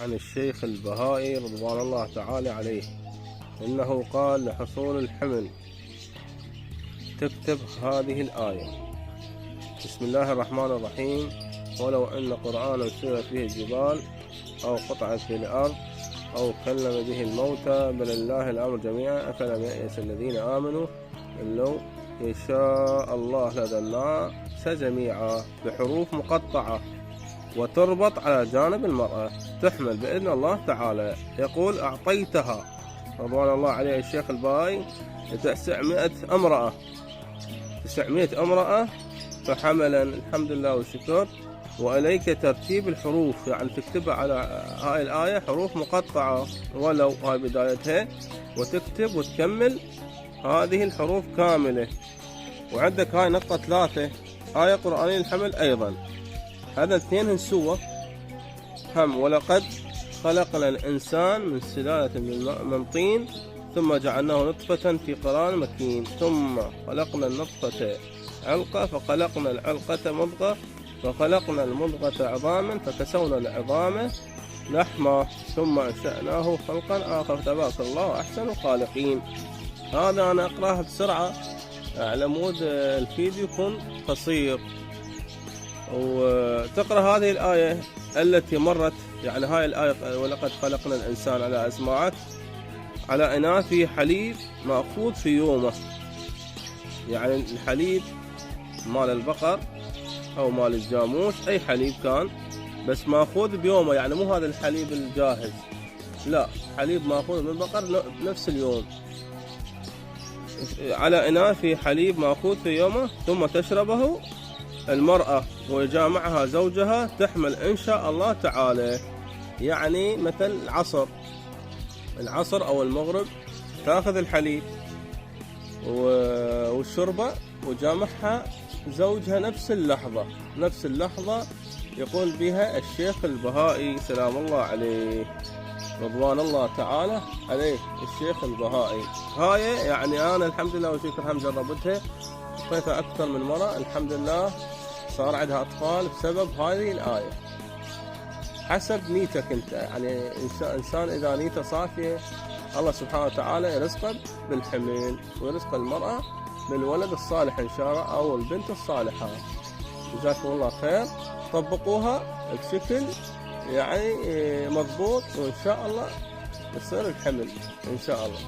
عن الشيخ البهائي رضوان الله تعالى عليه إنه قال لحصول الحمل تكتب هذه الآية: بسم الله الرحمن الرحيم. ولو أن قرآنا سيرت به الجبال أو قطعت به الأرض أو كلم به الموتى بل الله الأمر جميعا أفلم يأس الذين آمنوا إن لو يشاء الله لهدى الناس جميعا، بحروف مقطعة وتربط على جانب المرأة، تحمل بإذن الله تعالى. يقول: أعطيتها رضوان الله عليه الشيخ البهائي 900 امرأة فحملا، الحمد لله والشكر. وإليك ترتيب الحروف، يعني تكتبها على هاي الآية حروف مقطعة ولو هاي بدايتها، وتكتب وتكمل هذه الحروف كاملة. وعندك هاي نقطة 3 آية قرآنية الحمل أيضا، هذا 2 هنسوة هم: ولقد خلقنا الإنسان من سلالة من طين ثم جعلناه نطفة في قرار مكين ثم خلقنا النطفة علقة فخلقنا العلقة مضغة فخلقنا المضغة عظاما فكسونا العظام لحما ثم أنشأناه خلقا آخر تبارك الله أحسن الخالقين. هذا أنا أقرأها بسرعة على مود الفيديو يكون قصير، وتقرأ هذه الآية التي مرت، يعني هاي الآية: ولقد خلقنا الإنسان على أسماعات على إناء في حليب مأخوذ في يومه، يعني الحليب مال البقر أو مال الجاموس، أي حليب كان بس مأخوذ بيومه، يعني مو هذا الحليب الجاهز، لا، حليب مأخوذ من البقر نفس اليوم، على إناء في حليب مأخوذ في يومه ثم تشربه المرأة ويجامعها زوجها تحمل إن شاء الله تعالى. يعني مثل العصر أو المغرب تأخذ الحليب والشربة وجامعها زوجها نفس اللحظة يقول بها الشيخ البهائي سلام الله عليه رضوان الله تعالى عليه الشيخ البهائي. هاي يعني أنا الحمد لله وشكر هم جربتها، حطيتها أكثر من مرة، الحمد لله صار عندها أطفال بسبب هذه الآية. حسب نيتك أنت، يعني إنسان إذا نيته صافية الله سبحانه وتعالى يرزقه بالحمل ويرزق المرأة بالولد الصالح إن شاء الله أو البنت الصالحة. جزاكم الله خير، طبقوها بشكل يعني مضبوط وإن شاء الله يصير الحمل إن شاء الله.